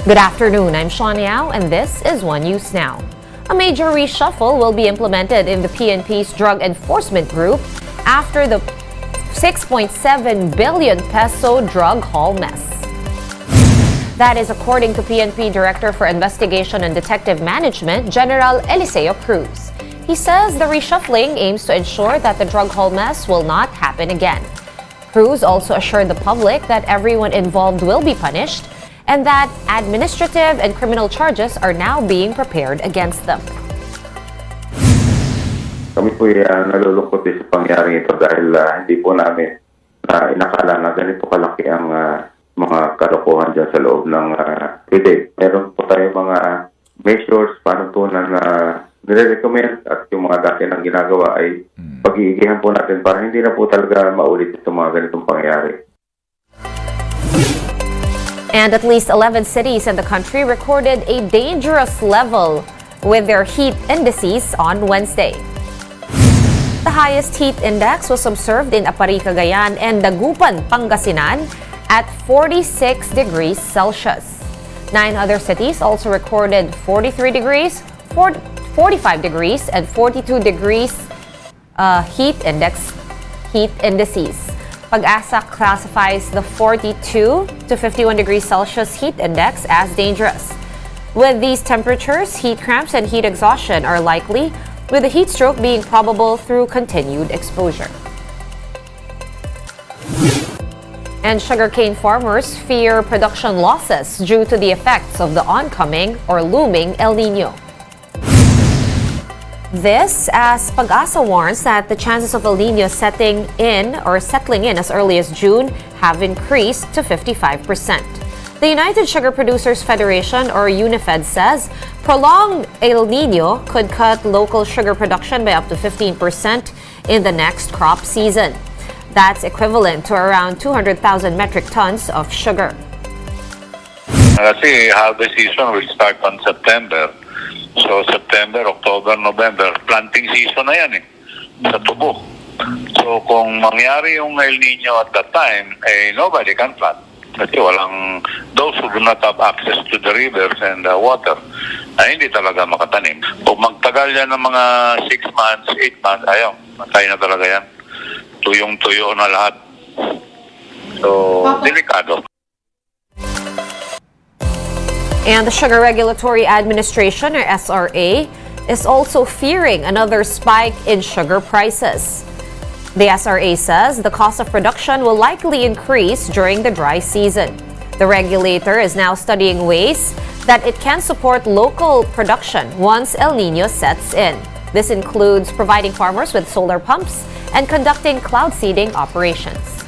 Good afternoon, I'm Sean Yao and this is One News Now. A major reshuffle will be implemented in the PNP's Drug Enforcement Group after the 6.7 billion peso drug haul mess. That is according to PNP Director for Investigation and Detective Management, General Eliseo Cruz. He says the reshuffling aims to ensure that the drug haul mess will not happen again. Cruz also assured the public that everyone involved will be punished and that administrative and criminal charges are now being prepared against them. Kami po nalulungkot sa pangyaring ito dahil hindi po namin inakala na ganito kalaki ang mga kalokohan dyan sa loob ng PDEC. Meron po tayo mga measures para po na nire-recommend at yung mga dati nang ginagawa ay pag-iigihan po natin para hindi na po talaga maulit itong mga ganitong pangyayari. And at least 11 cities in the country recorded a dangerous level with their heat indices on Wednesday. The highest heat index was observed in Apari, Cagayan and Dagupan, Pangasinan at 46 degrees Celsius. 9 other cities also recorded 43 degrees, 45 degrees and 42 degrees heat indices. Pag-asa classifies the 42 to 51 degrees Celsius heat index as dangerous. With these temperatures, heat cramps and heat exhaustion are likely, with a heat stroke being probable through continued exposure. And sugarcane farmers fear production losses due to the effects of the oncoming or looming El Nino. This as Pag-asa warns that the chances of El Nino settling in as early as June have increased to 55%. The United Sugar Producers Federation, or UNIFED, says prolonged El Nino could cut local sugar production by up to 15% in the next crop season. That's equivalent to around 200,000 metric tons of sugar. Kasi harvest season will start on September. So September, October, November, planting season na yan sa tubo. So kung mangyari yung El Nino at that time, nobody can plant. Kasi those who do not have access to the rivers and the water, hindi talaga makatanim. Kung magtagal yan ng mga 6 months, 8 months, ayaw, matay na talaga yan. Tuyong-tuyo na lahat. So, delikado. And the Sugar Regulatory Administration, or SRA, is also fearing another spike in sugar prices. The SRA says the cost of production will likely increase during the dry season. The regulator is now studying ways that it can support local production once El Nino sets in. This includes providing farmers with solar pumps and conducting cloud seeding operations.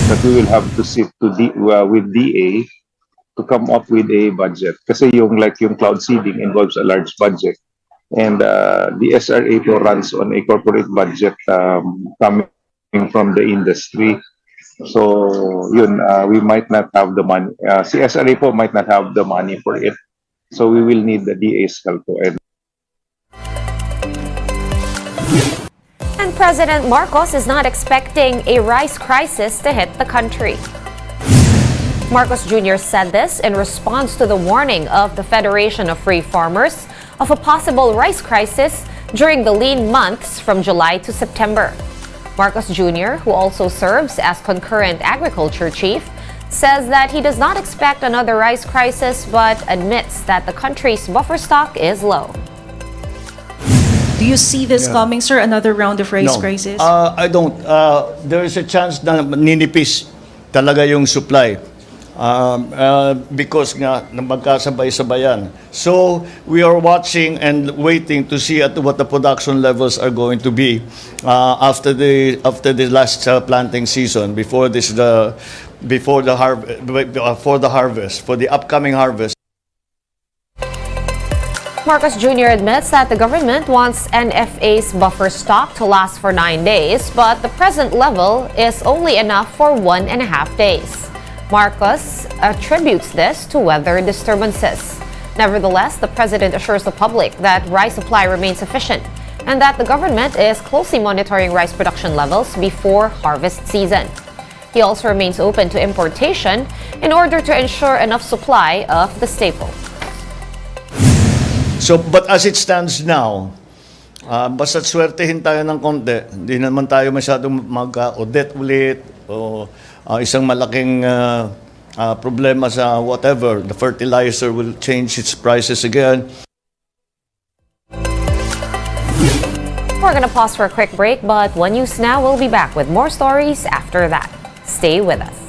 But we will have to sit with DA to come up with a budget. Kasi yung cloud seeding involves a large budget. And the SRA po runs on a corporate budget coming from the industry. So yun, we might not have the money. Si SRA po might not have the money for it. So we will need the DA's help po. And President Marcos is not expecting a rice crisis to hit the country. Marcos Jr. said this in response to the warning of the Federation of Free Farmers of a possible rice crisis during the lean months from July to September. Marcos Jr., who also serves as concurrent agriculture chief, says that he does not expect another rice crisis but admits that the country's buffer stock is low. Do you see this coming, sir? Another round of rice crisis? I don't. There is a chance na ninipis talaga yung supply. Because nga magkasabay-sabayan. So we are watching and waiting to see at what the production levels are going to be after the last planting season, for the upcoming harvest. Marcos Jr. admits that the government wants NFA's buffer stock to last for 9 days, but the present level is only enough for 1.5 days. Marcos attributes this to weather disturbances. Nevertheless, the president assures the public that rice supply remains sufficient and that the government is closely monitoring rice production levels before harvest season. He also remains open to importation in order to ensure enough supply of the staple. So, but as it stands now, basta't swertehin tayo ng konti, hindi naman tayo masyadong mag-audit ulit o isang malaking problema sa whatever, the fertilizer will change its prices again. We're going to pause for a quick break, but One News Now will be back with more stories after that. Stay with us.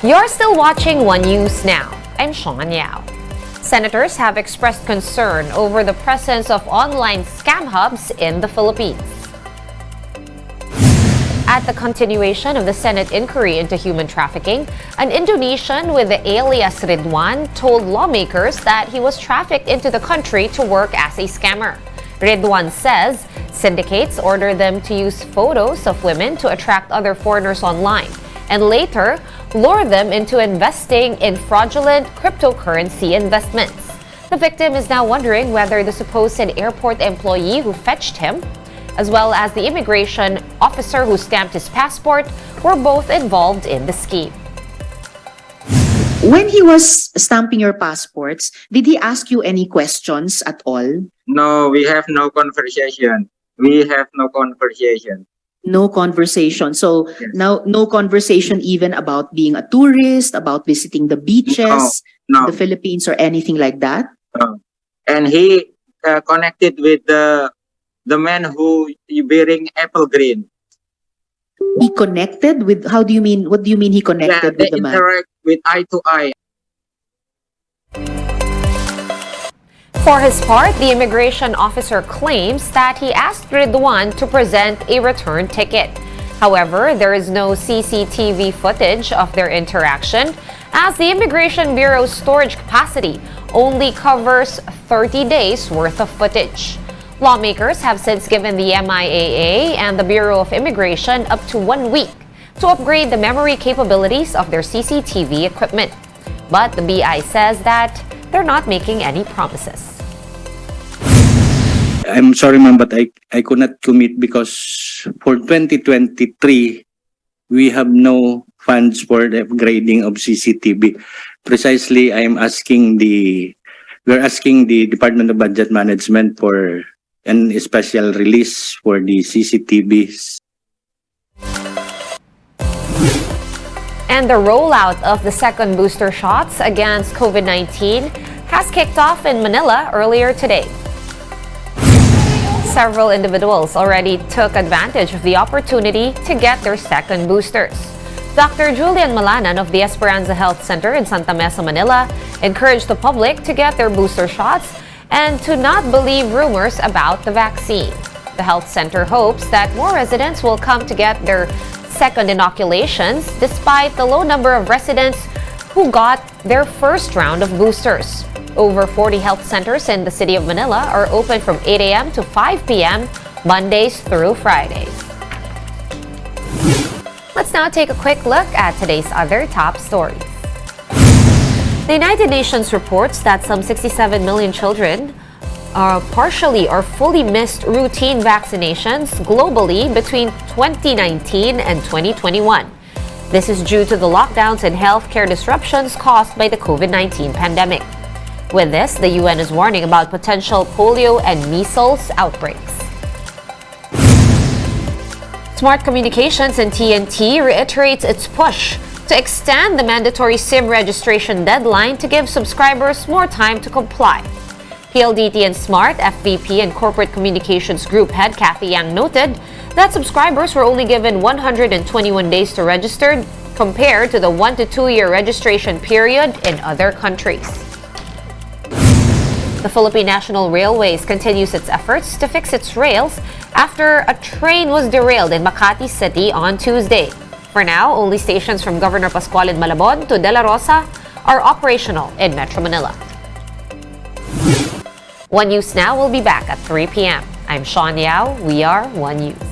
You're still watching One News Now. I'm Sean Yao. Senators have expressed concern over the presence of online scam hubs in the Philippines. At the continuation of the Senate inquiry into human trafficking, an Indonesian with the alias Ridwan told lawmakers that he was trafficked into the country to work as a scammer. Ridwan says syndicates order them to use photos of women to attract other foreigners online and later lure them into investing in fraudulent cryptocurrency investments. The victim is now wondering whether the supposed airport employee who fetched him, as well as the immigration officer who stamped his passport, were both involved in the scheme. When he was stamping your passports, did he ask you any questions at all? No, we have no conversation. We have no conversation. No conversation. So Yes. now no conversation even about being a tourist, about visiting the beaches, No. the Philippines or anything like that? And he connected with the man who wearing apple green. He connected with, how do you mean, what do you mean he Yeah, connected they with the man? interact with eye to eye. For his part, the immigration officer claims that he asked Ridwan to present a return ticket. However, there is no CCTV footage of their interaction, as the Immigration Bureau's storage capacity only covers 30 days worth of footage. Lawmakers have since given the MIAA and the Bureau of Immigration up to 1 week to upgrade the memory capabilities of their CCTV equipment. But the BI says that they're not making any promises. I'm sorry, ma'am, but I could not commit because for 2023, we have no funds for the upgrading of CCTV. Precisely, we're asking the Department of Budget Management for a special release for the CCTVs. And the rollout of the second booster shots against COVID-19 has kicked off in Manila earlier today. Several individuals already took advantage of the opportunity to get their second boosters. Dr. Julian Malanan of the Esperanza Health Center in Santa Mesa, Manila, encouraged the public to get their booster shots and to not believe rumors about the vaccine. The health center hopes that more residents will come to get their second inoculations despite the low number of residents who got their first round of boosters. Over 40 health centers in the city of Manila are open from 8 a.m. to 5 p.m. Mondays through Fridays. Let's now take a quick look at today's other top stories. The United Nations reports that some 67 million children partially or fully missed routine vaccinations globally between 2019 and 2021. This is due to the lockdowns and healthcare disruptions caused by the COVID-19 pandemic. With this, the UN is warning about potential polio and measles outbreaks. Smart Communications and TNT reiterates its push to extend the mandatory SIM registration deadline to give subscribers more time to comply. PLDT and Smart, FVP and Corporate Communications Group head Kathy Yang noted that subscribers were only given 121 days to register compared to the 1 to 2 year registration period in other countries. The Philippine National Railways continues its efforts to fix its rails after a train was derailed in Makati City on Tuesday. For now, only stations from Governor Pascual in Malabon to De La Rosa are operational in Metro Manila. One News Now will be back at 3 p.m. I'm Sean Yao. We are One News.